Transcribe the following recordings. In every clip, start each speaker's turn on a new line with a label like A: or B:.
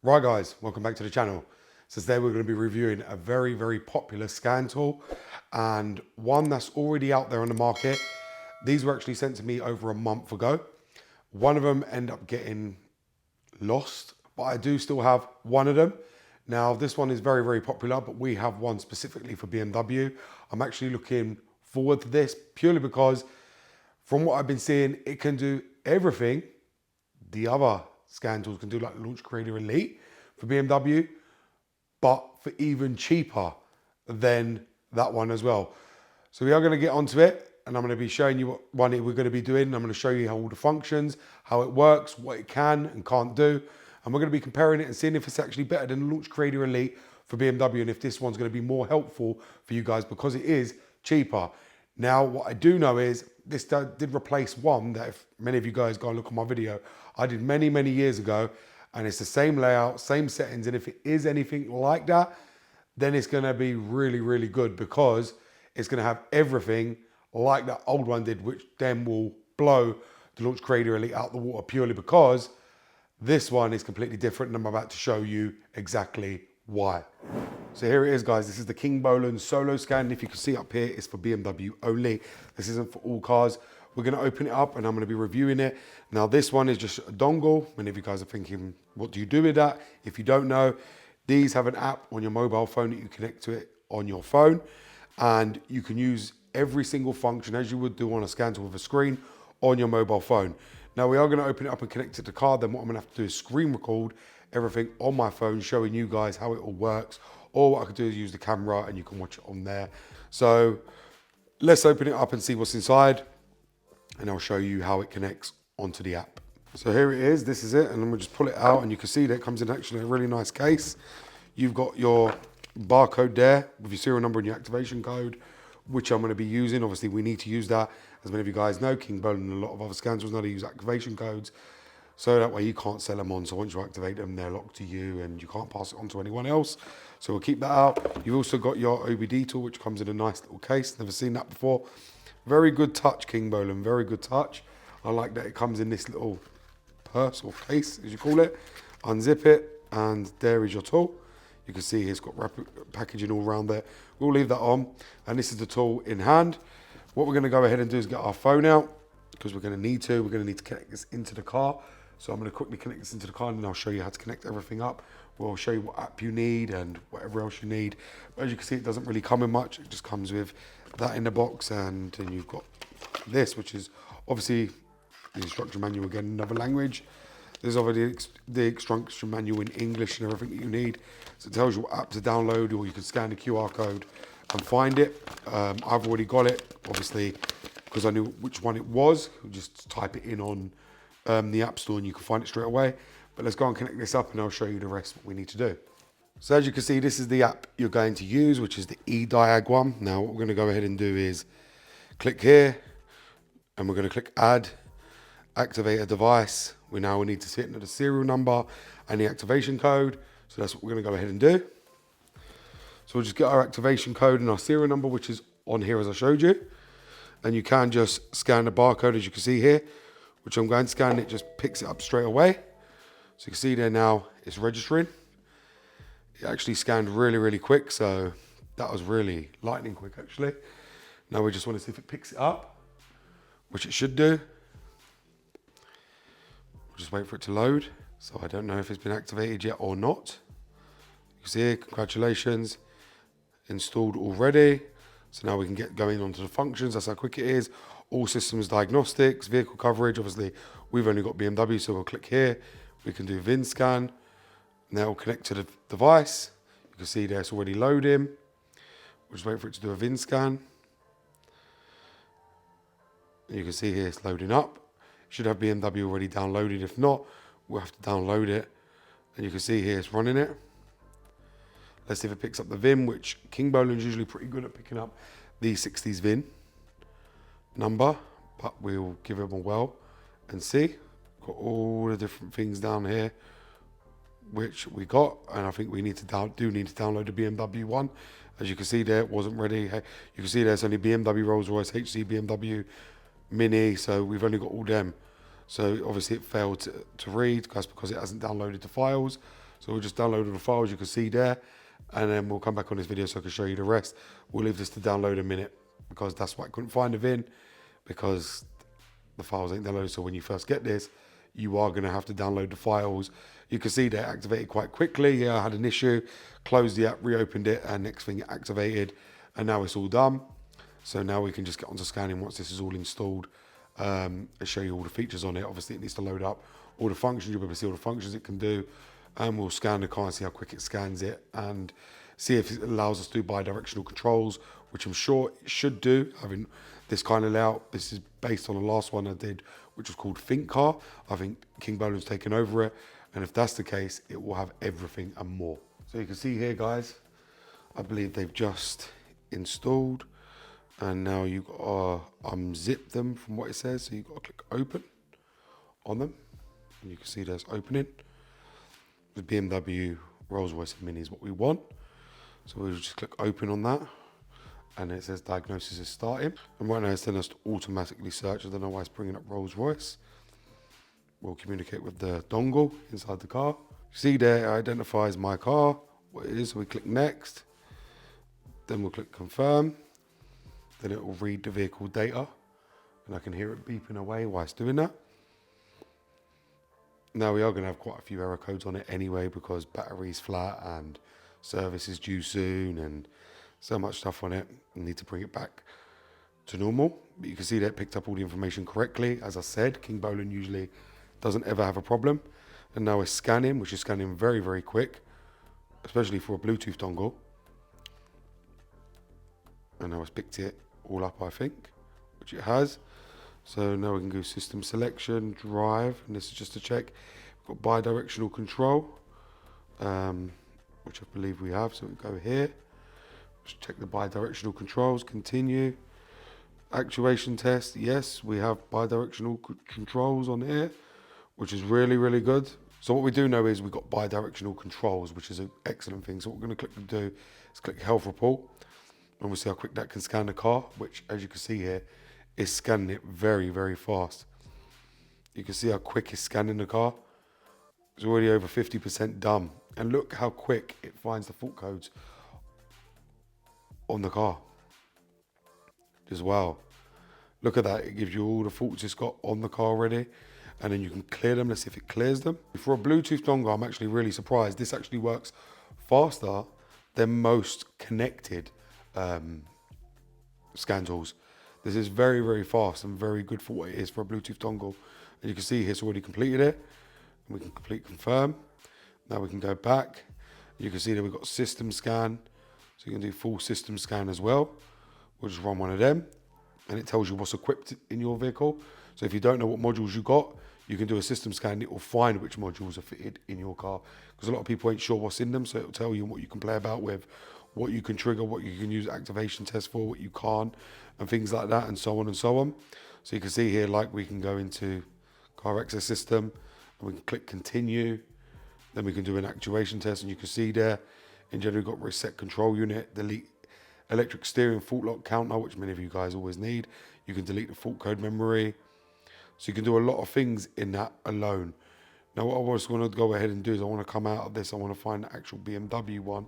A: Right guys, welcome back to the channel. So today we're going to be reviewing a very popular scan tool and one that's already out there on the market. These were actually sent to me over a month ago. One of them ended up getting lost, but I do still have one of them. Now this one is very popular, but we have one specifically for BMW. I'm actually looking forward to this purely because from what I've been seeing, it can do everything the other scan tools can do, like Launch Creator Elite for BMW, but for even cheaper than that one as well. So we are going to get onto it, and I'm going to be showing you what one we're going to be doing. I'm going to show you how all the functions, how it works, what it can and can't do, and we're going to be comparing it and seeing if it's actually better than Launch Creator Elite for BMW, and if this one's going to be more helpful for you guys because it is cheaper. Now, what I do know is this did replace one that, if many of you guys go and look at my video, I did many years ago, and it's the same layout, same settings, and if it is anything like that, then it's going to be really good because it's going to have everything like that old one did, which then will blow the Launch Creator Elite out the water purely because this one is completely different, and I'm about to show you exactly why. So here it is, guys. This is the Kingbolen Soloscan. If you can see up here, it's for BMW only. This isn't for all cars. We're going to open it up and I'm going to be reviewing it. Now, this one is just a dongle. Many of you guys are thinking, what do you do with that? If you don't know, these have an app on your mobile phone that you connect to it on your phone, and you can use every single function as you would do on a scan tool with a screen on your mobile phone. Now, we are going to open it up and connect it to the car. Then what I'm going to have to do is screen record everything on my phone, showing you guys how it all works. Or what I could do is use the camera and you can watch it on there. So let's open it up and see what's inside, and I'll show you how it connects onto the app. So here it is, this is it, and then we'll just pull it out and you can see that it comes in actually a really nice case. You've got your barcode there with your serial number and your activation code, which I'm going to be using. Obviously we need to use that. As many of you guys know, Kingbolen and a lot of other scan tools know to use activation codes. So that way you can't sell them on. So once you activate them, they're locked to you and you can't pass it on to anyone else. So we'll keep that out. You've also got your OBD tool, which comes in a nice little case. Never seen that before. Very good touch, Kingbolen, very good touch. I like that it comes in this little purse or case, as you call it. Unzip it, and there is your tool. You can see it's got packaging all around there. We'll leave that on. And this is the tool in hand. What we're gonna go ahead and do is get our phone out, because we're gonna need to. We're gonna need to connect this into the car. So I'm going to quickly connect this into the car, and then I'll show you how to connect everything up. We'll show you what app you need and whatever else you need. But as you can see, it doesn't really come in much. It just comes with that in the box, and then you've got this, which is obviously the instruction manual, again, in another language. There's obviously the instruction manual in English and everything that you need. So it tells you what app to download, or you can scan the QR code and find it. I've already got it, obviously, because I knew which one it was. We'll just type it in on the App Store and you can find it straight away. But let's go and connect this up and I'll show you the rest what we need to do. So as you can see, this is the app you're going to use, which is the eDiag one. Now what we're going to go ahead and do is click here, and we're going to click add, activate a device. We now need to sit into the serial number and the activation code. So that's what we're going to go ahead and do. So we'll just get our activation code and our serial number, which is on here as I showed you. And you can just scan the barcode, as you can see here, which I'm going to scan. It just picks it up straight away. So you can see there now it's registering. It actually scanned really quick, so that was really lightning quick actually. Now we just want to see if it picks it up, which it should do. We'll just wait for it to load. So I don't know if it's been activated yet or not. You can see here, congratulations, installed already. So now we can get going onto the functions. That's how quick it is. All systems diagnostics, vehicle coverage. Obviously, we've only got BMW, so we'll click here. We can do VIN scan. Now we'll connect to the device. You can see there it's already loading. We'll just wait for it to do a VIN scan. And you can see here it's loading up. It should have BMW already downloaded. If not, we'll have to download it. And you can see here it's running it. Let's see if it picks up the VIN, which Kingbolen is usually pretty good at picking up the 60s VIN number, but we'll give them a whirl and see. Got all the different things down here, which we got, and I think we need to download the BMW one. As you can see there, it wasn't ready. You can see there's only BMW, Rolls-Royce, HC, BMW, Mini, so we've only got all them. So obviously it failed to read, that's because it hasn't downloaded the files. So we'll just download all the files you can see there, and then we'll come back on this video so I can show you the rest. We'll leave this to download a minute because that's why I couldn't find the VIN, because the files ain't downloaded. So when you first get this, you are going to have to download the files. You can see they're activated quite quickly. Yeah, I had an issue, closed the app, reopened it, and next thing it activated, and now it's all done. So now we can just get onto scanning once this is all installed, and show you all the features on it. Obviously it needs to load up all the functions. You'll be able to see all the functions it can do, and we'll scan the car and see how quick it scans it, and see if it allows us to do bi-directional controls, which I'm sure it should do, having this kind of layout. This is based on the last one I did, which was called Think Car. I think Kingbolen's taken over it, and if that's the case, it will have everything and more. So you can see here, guys, I believe they've just installed, and now you got to unzip them from what it says. So you got to click open on them, and you can see there's opening. The BMW Rolls-Royce Mini is what we want. So we'll just click open on that, and it says diagnosis is starting. And right now it's telling us to automatically search. I don't know why it's bringing up Rolls-Royce. We'll communicate with the dongle inside the car. See there, it identifies my car, what it is. So we click next, then we'll click confirm. Then it will read the vehicle data, and I can hear it beeping away while it's doing that. Now we are going to have quite a few error codes on it anyway, because battery's flat and service is due soon and so much stuff on it. We need to bring it back to normal. But you can see that it picked up all the information correctly. As I said, Kingbolen usually doesn't ever have a problem. And now it's scanning, which is scanning very, very quick, especially for a Bluetooth dongle. And now it's picked it all up, I think, which it has. So now we can go system selection, drive, and this is just to check. We've got bi-directional control, which I believe we have. So we go here, just check the bi-directional controls, continue. Actuation test, yes, we have bi-directional controls on here, which is really, really good. So what we do know is we've got bi-directional controls, which is an excellent thing. So what we're going to click to do is click health report, and we'll see how quick that can scan the car, which, as you can see here, is scanning it very, very fast. You can see how quick it's scanning the car. It's already over 50% done. And look how quick it finds the fault codes on the car as well. Look at that, it gives you all the faults it's got on the car already, and then you can clear them. Let's see if it clears them. For a Bluetooth dongle, I'm actually really surprised. This actually works faster than most connected scan tools. This is very, very fast and very good for what it is for a Bluetooth dongle. And you can see it's already completed it. And we can complete confirm. Now we can go back. You can see that we've got system scan. So you can do full system scan as well. We'll just run one of them, and it tells you what's equipped in your vehicle. So if you don't know what modules you got, you can do a system scan. It will find which modules are fitted in your car, because a lot of people ain't sure what's in them. So it'll tell you what you can play about with, what you can trigger, what you can use activation tests for, what you can't, and things like that, and so on and so on. So you can see here, like, we can go into car access system, and we can click continue. Then we can do an actuation test, and you can see there, in general, we've got reset control unit, delete electric steering fault lock counter, which many of you guys always need. You can delete the fault code memory. So you can do a lot of things in that alone. Now what I was going to go ahead and do is I want to come out of this. I want to find the actual BMW one,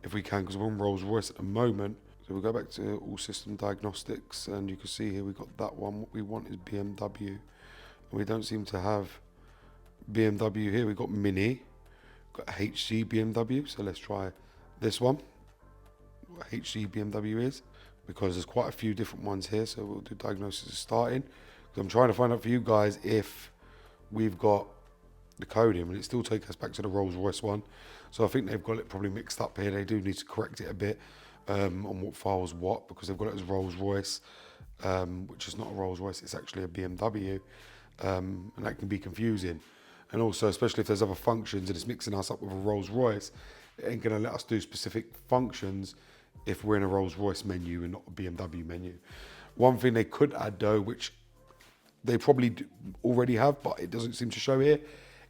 A: if we can, because we're on Rolls-Royce at the moment. So we'll go back to all system diagnostics, and you can see here we got that one. What we want is BMW, and we don't seem to have BMW here. We've got Mini, got HG BMW, so let's try this one. What HG BMW is, because there's quite a few different ones here. So we'll do diagnosis is starting, because I'm trying to find out for you guys if we've got the code in, and it still takes us back to the Rolls-Royce one. So I think they've got it probably mixed up here. They do need to correct it a bit on what files what, because they've got it as Rolls-Royce, which is not a Rolls-Royce, it's actually a BMW, and that can be confusing. And also, especially if there's other functions and it's mixing us up with a Rolls-Royce, it ain't gonna let us do specific functions if we're in a Rolls-Royce menu and not a BMW menu. One thing they could add though, which they probably already have, but it doesn't seem to show here,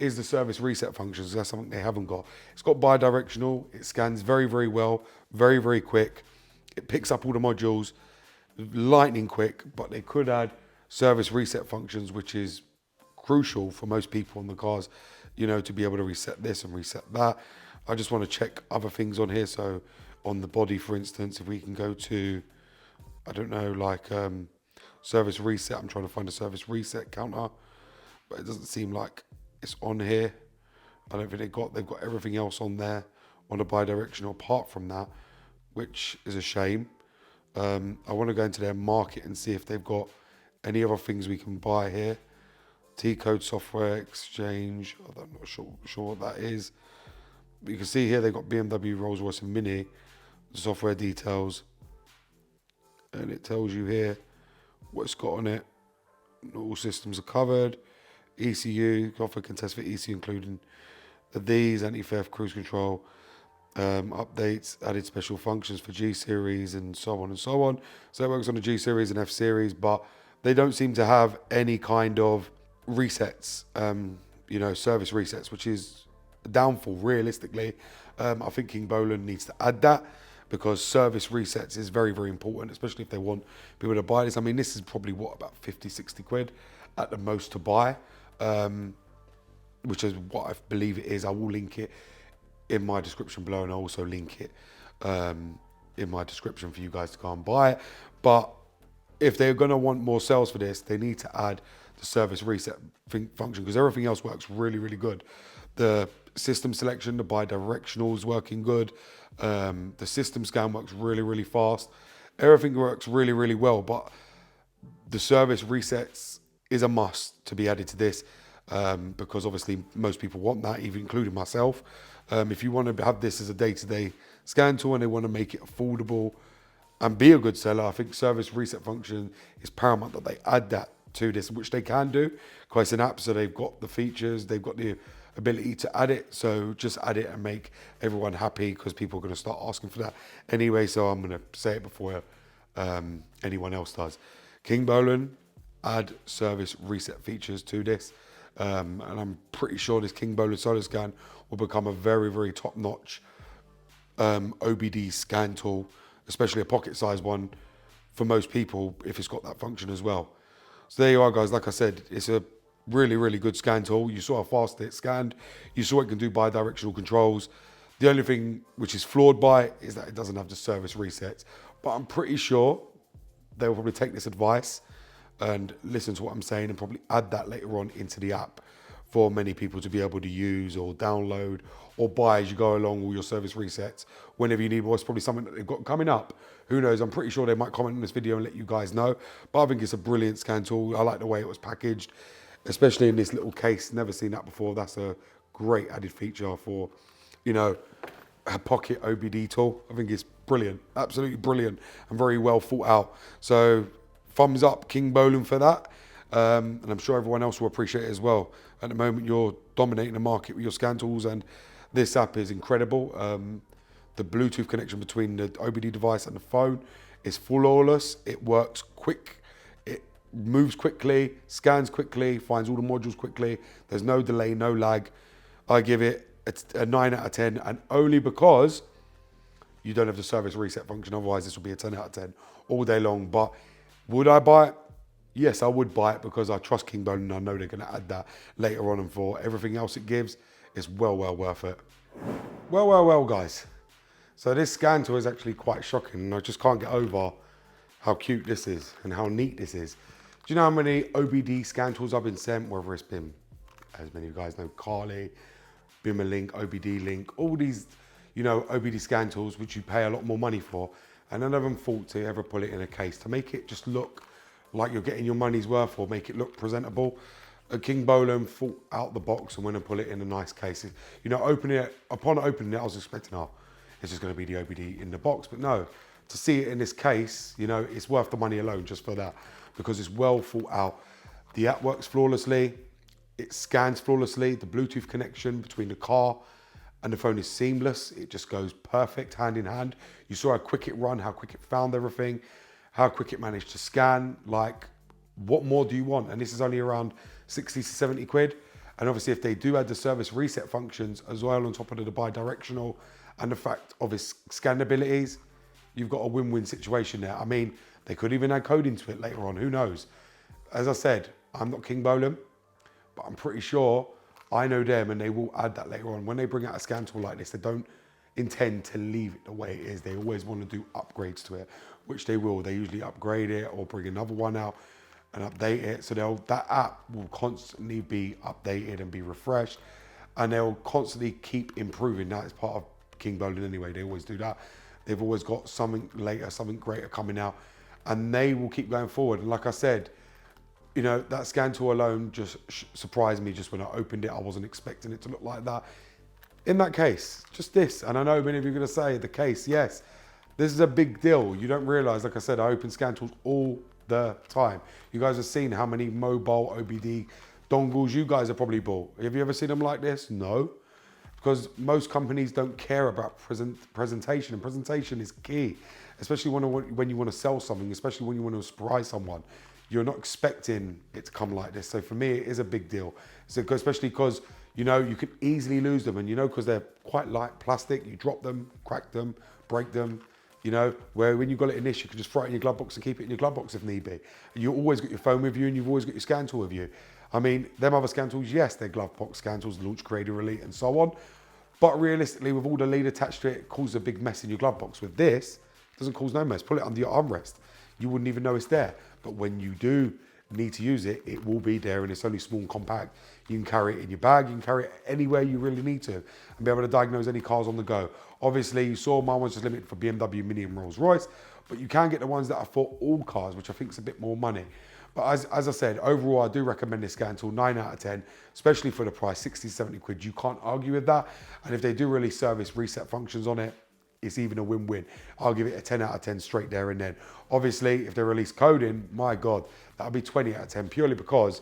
A: is the service reset functions. That's something they haven't got. It's got bi-directional, it scans very, very well, very, very quick. It picks up all the modules, lightning quick, but they could add service reset functions, which is crucial for most people on the cars you know, to be able to reset this and reset that. I just want to check other things on here. So on the body, for instance, if we can go to, I don't know, like service reset. I'm trying to find a service reset counter, but it doesn't seem like it's on here. I don't think they've got everything else on there on a bi-directional apart from that, which is a shame. I want to go into their market and see if they've got any other things we can buy here. T-Code Software Exchange. I'm not sure what that is. But you can see here they've got BMW, Rolls-Royce and Mini. The software details. And it tells you here what it's got on it. All systems are covered. ECU, offer can test for ECU including these, anti-theft, cruise control, updates, added special functions for G series and so on and so on. So it works on the G series and F series, but they don't seem to have any kind of resets, you know, service resets, which is a downfall realistically. I think Kingbolen needs to add that, because service resets is very, very important, especially if they want people to buy this. I mean, this is probably what, about 50, 60 quid at the most to buy, which is what I believe it is. I will link it in my description below, and I'll also link it in my description for you guys to go and buy it. But if they're going to want more sales for this, they need to add the service reset function, because everything else works really, really good. The system selection, the bi-directional is working good. The system scan works really, really fast. Everything works really, really well, but the service resets is a must to be added to this, because obviously most people want that, even including myself. If you want to have this as a day-to-day scan tool and they want to make it affordable and be a good seller, I think service reset function is paramount that they add that to this, which they can do because it's an app, so they've got the features, they've got the ability to add it. So just add it and make everyone happy, because people are going to start asking for that anyway. So I'm going to say it before anyone else does. Kingbolen, add service reset features to this. And I'm pretty sure this Kingbolen Soloscan will become a very, very top-notch OBD scan tool, especially a pocket-sized one for most people if it's got that function as well. So there you are, guys. Like I said, it's a really, really good scan tool. You saw how fast it scanned. You saw it can do bi-directional controls. The only thing which is flawed by it is that it doesn't have the service resets. But I'm pretty sure they will probably take this advice and listen to what I'm saying and probably add that later on into the app for many people to be able to use or download or buy as you go along all your service resets whenever you need. Well, it's probably something that they've got coming up. Who knows? I'm pretty sure they might comment on this video and let you guys know. But I think it's a brilliant scan tool. I like the way it was packaged, especially in this little case. Never seen that before. That's a great added feature for, you know, a pocket OBD tool. I think it's brilliant, absolutely brilliant, and very well thought out. So thumbs up Kingbolen for that. And I'm sure everyone else will appreciate it as well. At the moment, you're dominating the market with your scan tools, and this app is incredible. The Bluetooth connection between the OBD device and the phone is flawless. It works quick. It moves quickly, scans quickly, finds all the modules quickly. There's no delay, no lag. I give it a 9 out of 10, and only because you don't have the service reset function. Otherwise, this would be a 10 out of 10 all day long. But would I buy it? Yes, I would buy it, because I trust Kingbolen and I know they're going to add that later on, and for everything else it gives, it's well, well worth it. Well, guys. So this scan tool is actually quite shocking, and I just can't get over how cute this is and how neat this is. Do you know how many OBD scan tools I've been sent, whether it's been, as many of you guys know, Carly, Bimmerlink, OBD Link, all these, you know, OBD scan tools which you pay a lot more money for, and none of them thought to ever put it in a case to make it just look like you're getting your money's worth or make it look presentable. Kingbolen thought out the box and went and put it in a nice case. You know, upon opening it, I was expecting, oh, it's just going to be the OBD in the box, but no. To see it in this case, you know, it's worth the money alone just for that, because it's well thought out. The app works flawlessly. It scans flawlessly. The Bluetooth connection between the car and the phone is seamless. It just goes perfect hand in hand. You saw how quick it ran, how quick it found everything, how quick it managed to scan. Like, what more do you want? And this is only around 60 to 70 quid. And obviously if they do add the service reset functions as well on top of the bi-directional and the fact of its scan abilities, you've got a win-win situation there. I mean, they could even add code into it later on, who knows? As I said, I'm not Kingbolen, but I'm pretty sure I know them, and they will add that later on. When they bring out a scan tool like this, they don't intend to leave it the way it is. They always want to do upgrades to it, which they will. They usually upgrade it or bring another one out and update it. So that app will constantly be updated and be refreshed, and they'll constantly keep improving. That is part of Kingbolen anyway. They always do that. They've always got something later, something greater coming out, and they will keep going forward. And like I said, you know, that scan tool alone just surprised me. Just when I opened it, I wasn't expecting it to look like that. In that case, just this, and I know many of you are going to say the case, yes, this is a big deal. You don't realize, like I said, I open scan tools all the time. You guys have seen how many mobile OBD dongles you guys have probably bought. Have you ever seen them like this? No, because most companies don't care about presentation, and presentation is key, especially when you want to sell something, especially when you want to surprise someone. You're not expecting it to come like this. So for me, it is a big deal. So especially because, you know, you could easily lose them, and you know, because they're quite light plastic, you drop them, crack them, break them, you know, where when you've got it in this, you can just throw it in your glove box and keep it in your glove box if need be. You always got your phone with you, and you've always got your scan tool with you. I mean, them other scan tools, yes, they're glove box scan tools, Launch Creator Elite and so on. But realistically, with all the lead attached to it, it causes a big mess in your glove box. With this, it doesn't cause no mess. Pull it under your armrest. You wouldn't even know it's there. But when you do need to use it, it will be there, and it's only small and compact. You can carry it in your bag, you can carry it anywhere you really need to, and be able to diagnose any cars on the go. Obviously, you saw my one's just limited for BMW, Mini and Rolls Royce, but you can get the ones that are for all cars, which I think is a bit more money. But as I said, overall, I do recommend this scan tool, 9 out of 10, especially for the price, 60, 70 quid. You can't argue with that. And if they do really service reset functions on it, it's even a win-win. I'll give it a 10 out of 10 straight there and then. Obviously, if they release coding, my God, that'll be 20 out of 10, purely because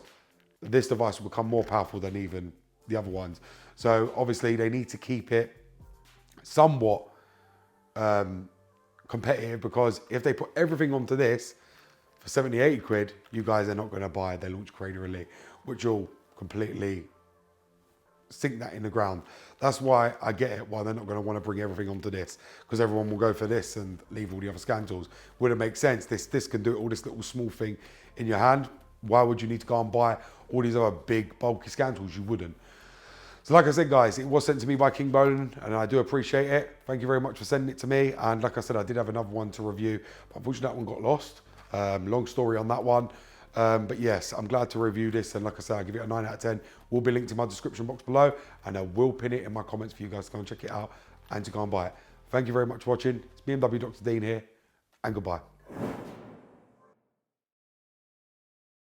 A: this device will become more powerful than even the other ones. So obviously they need to keep it somewhat competitive, because if they put everything onto this for 70, 80 quid, you guys are not gonna buy their Launch Creator Elite, which will completely sink that in the ground. That's why I get it, why they're not going to want to bring everything onto this, because everyone will go for this and leave all the other scan tools. Wouldn't make sense. This can do all this little small thing in your hand. Why would you need to go and buy all these other big bulky scan tools? You wouldn't. So like I said, guys, it was sent to me by Kingbolen, and I do appreciate it. Thank you very much for sending it to me. And like I said, I did have another one to review, but unfortunately that one got lost. Long story on that one. But yes, I'm glad to review this, and like I said, I'll give it a 9 out of 10. Will be linked in my description box below, and I will pin it in my comments for you guys to go and check it out and to go and buy it. Thank you very much for watching. It's BMW Dr. Dean here, and goodbye.